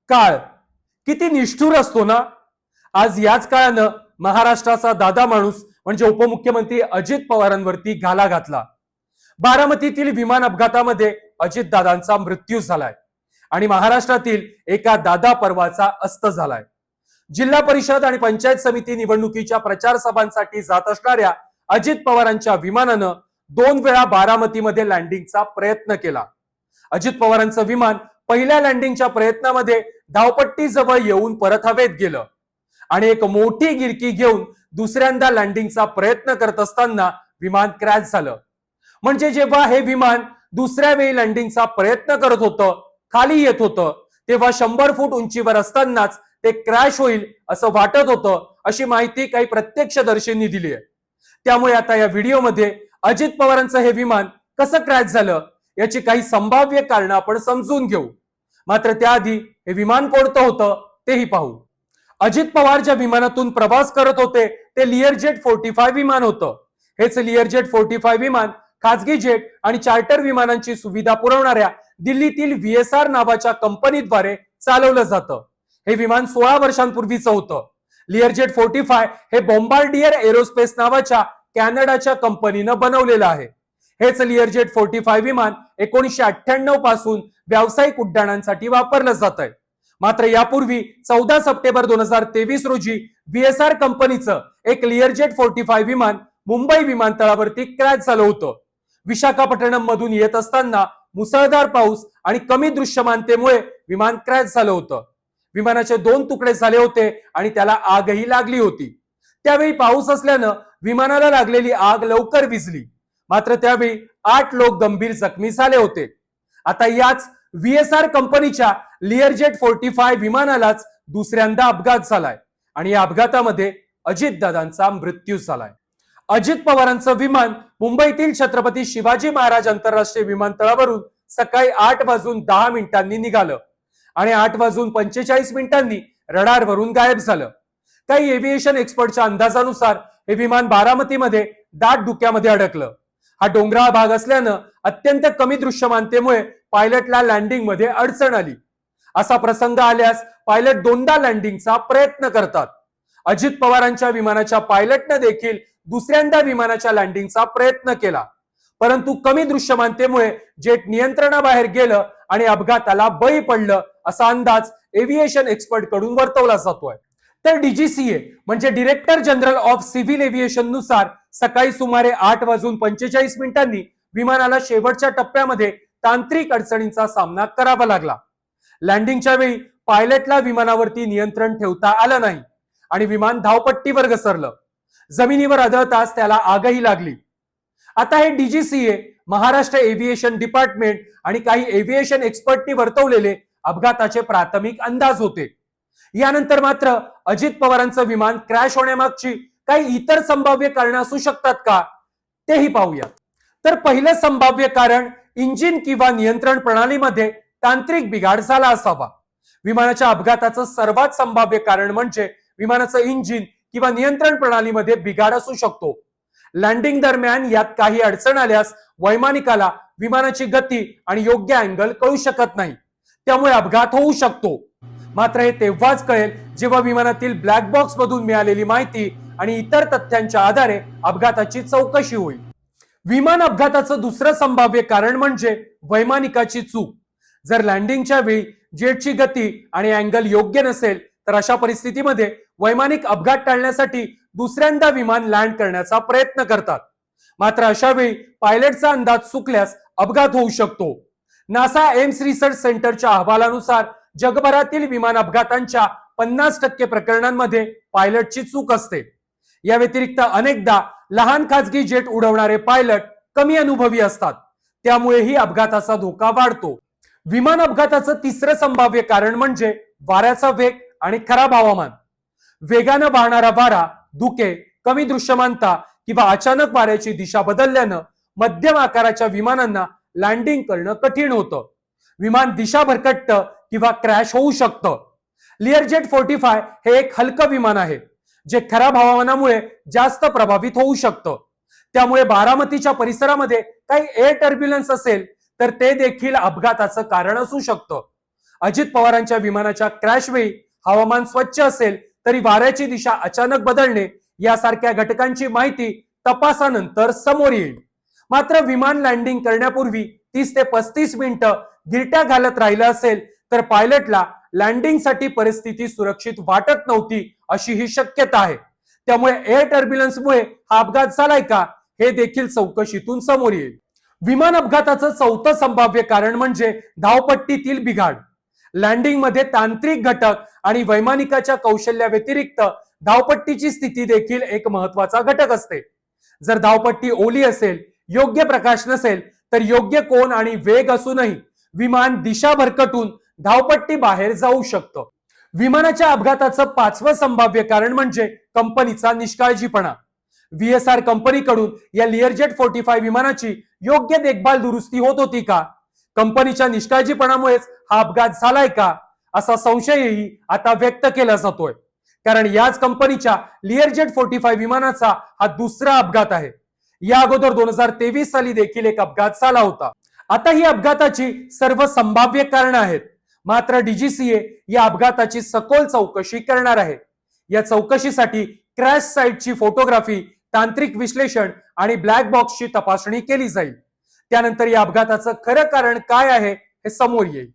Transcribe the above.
काळ किती निष्ठुर असतो ना. आज याच काळानं महाराष्ट्राचा दादा माणूस म्हणजे उपमुख्यमंत्री अजित पवारांवरती घाला घातला. बारामतीतील विमान अपघातामध्ये अजितदादांचा मृत्यू झालाय आणि महाराष्ट्रातील एका दादा पर्वाचा अस्त झालाय. जिल्हा परिषद आणि पंचायत समिती निवडणुकीच्या प्रचार सभांसाठी जात असणाऱ्या अजित पवारांच्या विमानानं 2 वेळा बारामतीमध्ये लँडिंगचा प्रयत्न केला. अजित पवारांचं विमान पहिल्या लँडिंगच्या प्रयत्नामध्ये धावपट्टी जवळ येऊन परत हवेत गेलं आणि एक मोठी गिरकी घेऊन दुसऱ्यांदा लँडिंगचा प्रयत्न करत असताना विमान क्रॅश झालं. म्हणजे जेव्हा हे विमान दुसऱ्या वेळी लँडिंगचा प्रयत्न करत होतं, खाली येत होतं, तेव्हा 100 फूट उंचीवर असतानाच ते क्रॅश होईल असं वाटत होतं, अशी माहिती काही प्रत्यक्षदर्शींनी दिली आहे. त्यामुळे आता या व्हिडिओमध्ये अजित पवारांचं हे विमान कसं क्रॅश झालं याची काही संभाव्य कारणं आपण समजून घेऊ. मात्र त्याआधी हे विमान कोणतं होतं तेही पाहू. अजित पवार ज्या विमानातून प्रवास करत होते ते लिअरजेट 45 विमान होतं. हेच लिअरजेट 45 विमान खासगी जेट आणि चार्टर विमानांची सुविधा पुरवणाऱ्या दिल्लीतील VSR नावाच्या कंपनीद्वारे चालवलं जातं. हे विमान 16 वर्षांपूर्वीचं होतं. लिअरजेट 45 हे बॉम्बार्डियर एरोस्पेस नावाच्या कॅनडाच्या कंपनीनं बनवलेलं आहे. हेच लिअरजेट 45 विमान 1998 पासून व्यावसायिक उड्डाणांसाठी वापरलं जात आहे. मात्र यापूर्वी 14 सप्टेंबर 2023 रोजी VSR कंपनीचं एक लिअरजेट 45 विमान मुंबई विमानतळावरती क्रॅश झालं होतं. विशाखापट्टणम मधून येत असताना मुसळधार पाऊस आणि कमी दृश्यमानतेमुळे विमान क्रॅश झालं होतं. विमानाचे 2 तुकडे झाले होते आणि त्याला आगही लागली होती. त्यावेळी पाऊस असल्यानं विमानाला लागलेली आग लवकर विझली. मात्र त्यावेळी 8 लोक गंभीर जखमी झाले होते. आता याच VSR कंपनीच्या लिअरजेट 45 विमानालाच दुसऱ्यांदा अपघात झालाय आणि या अपघातामध्ये अजितदादांचा मृत्यू झालाय. अजित पवारांचं विमान मुंबईतील छत्रपती शिवाजी महाराज आंतरराष्ट्रीय विमानतळावरून सकाळी 8:10 निघालं आणि 8:45 रडारवरून गायब झालं. काही एव्हिएशन एक्सपर्टच्या अंदाजानुसार हे विमान बारामतीमध्ये दाट धुक्यामध्ये अडकलं. हा डोंगराळ भाग असल्यानं अत्यंत कमी दृश्यमानतेमुळे पायलटला लँडिंग मध्ये अडचण आली. असा प्रसंग आल्यास पायलट 2दा लँडिंगचा प्रयत्न करतात. अजित पवारांच्या विमानाच्या पायलटनं देखील दुसऱ्यांदा विमानाच्या लँडिंगचा प्रयत्न केला, परंतु कमी दृश्यमानतेमुळे जेट नियंत्रणाबाहेर गेलं आणि अपघाताला बळी पडलं असा अंदाज एव्हिएशन एक्सपर्ट कडून वर्तवला जातोय. तर DGCA म्हणजे director general of civil aviation नुसार सकाळी सुमारे 8:45 विमानाला शेवटच्या टप्प्यामध्ये तांत्रिक अडचणींचा सामना करावा लागला. लँडिंगच्या वेळी पायलटला विमानावरती नियंत्रण ठेवता आलं नाही आणि विमान धावपट्टीवर घसरलं. जमिनीवर आदळताच त्याला आगही लागली. आता हे DGCA, महाराष्ट्र एव्हिएशन डिपार्टमेंट आणि काही एव्हिएशन एक्सपर्टनी वर्तवलेले अपघाताचे प्राथमिक अंदाज होते. यानंतर मात्र अजित पवारांचं विमान क्रॅश होण्यामागची काही इतर संभाव्य कारणं असू शकतात का तेही पाहूया. तर पहिलं संभाव्य कारण इंजिन किंवा नियंत्रण प्रणालीमध्ये तांत्रिक बिघाड झाला असावा. विमानाच्या अपघाताचं सर्वात संभाव्य कारण म्हणजे विमानाचं इंजिन किंवा नियंत्रण प्रणालीमध्ये बिघाड असू शकतो. लँडिंग दरम्यान यात काही अडचण आल्यास वैमानिकाला विमानाची गती आणि योग्य अँगल कळू शकत नाही, त्यामुळे अपघात होऊ शकतो. मात्र हे तेव्हाच कळेल जेव्हा विमानातील ब्लॅक बॉक्स मधून मिळालेली माहिती आणि इतर तथ्यांच्या आधारे अपघाताची चौकशी होईल. विमान अपघाताचं दुसरं संभाव्य कारण म्हणजे वैमानिकाची चूक. जर लँडिंगच्या वेळी जेटची गती आणि अँगल योग्य नसेल तर अशा परिस्थितीमध्ये वैमानिक अपघात टाळण्यासाठी दुसऱ्यांदा विमान लँड करण्याचा प्रयत्न करतात. मात्र अशा वेळी पायलटचा अंदाज चुकल्यास अपघात होऊ शकतो. नासा एम्स रिसर्च सेंटरच्या अहवालानुसार जगभरातील विमान अपघातांच्या 50% प्रकरणांमध्ये पायलटची चूक असते. या व्यतिरिक्त अनेकदा लहान खासगी जेट उडवणारे पायलट कमी अनुभवी असतात, त्यामुळेही अपघाताचा धोका वाढतो. विमान अपघाताचं तिसरं संभाव्य कारण म्हणजे वाऱ्याचा वेग आणि खराब हवामान. वेगानं वाहणारा वारा, धुके, कमी दृश्यमानता किंवा अचानक वाऱ्याची दिशा बदलल्यानं मध्यम आकाराच्या विमानांना लँडिंग करणं कठीण होतं. विमान दिशा भरकटतं किंवा क्रॅश होऊ शकतं. लिअरजेट 45 हे एक हलकं विमान आहे जे खराब हवामानामुळे जास्त प्रभावित होऊ शकतं. त्यामुळे बारामतीच्या परिसरामध्ये काही एअर टर्ब्युलन्स असेल तर ते देखील अपघाताचं कारण असू शकतं. अजित पवारांच्या विमानाच्या क्रॅश वेळी हवामान स्वच्छ असेल तरी वाऱ्याची दिशा अचानक बदलणे यासारख्या घटकांची माहिती तपासानंतर समोर येईल. मात्र विमान लँडिंग करण्यापूर्वी 30 ते 35 मिनिटं गिरट्या घालत राहिलं असेल तर पायलटला लँडिंगसाठी परिस्थिती सुरक्षित वाटत नव्हती अशी ही शक्यता आहे. त्यामुळे एअर टर्ब्युलन्समुळे हा अपघात झालाय का हे देखील चौकशीतून समोर येईल. विमान अपघाताचं चौथं संभाव्य कारण म्हणजे धावपट्टीतील बिघाड. लँडिंग मध्ये तांत्रिक घटक आणि वैमानिकाच्या कौशल्याव्यतिरिक्त धावपट्टीची स्थिती देखील एक महत्वाचा घटक असते. जर धावपट्टी ओली असेल, योग्य प्रकाश नसेल तर योग्य कोन आणि वेग असूनही विमान दिशा भरकटून धावपट्टी बाहेर जाऊ शकतं. विमानाच्या अपघाताचं पाचवं संभाव्य कारण म्हणजे कंपनीचा निष्काळजीपणा. VSR कंपनीकडून या लिअरजेट 45 विमानाची योग्य देखभाल दुरुस्ती होत होती का? कंपनीच्या निष्काळजीपणामुळेच हा अपघात झालाय का असा संशयही आता व्यक्त केला जातोय. कारण याच कंपनीच्या लिअरजेट 45 विमानाचा हा दुसरा अपघात आहे. या अगोदर 2023 साली देखील एक अपघात झाला होता. आता ही अपघाताची सर्व संभाव्य कारण आहेत. मात्र DGCA या अपघाताची सखोल चौकशी करणार आहे. या चौकशीसाठी क्रॅश साईटची फोटोग्राफी, तांत्रिक विश्लेषण आणि ब्लॅक बॉक्सची तपासणी केली जाईल. त्यानंतर या अपघाताचं खरं कारण काय आहे हे समोर येईल.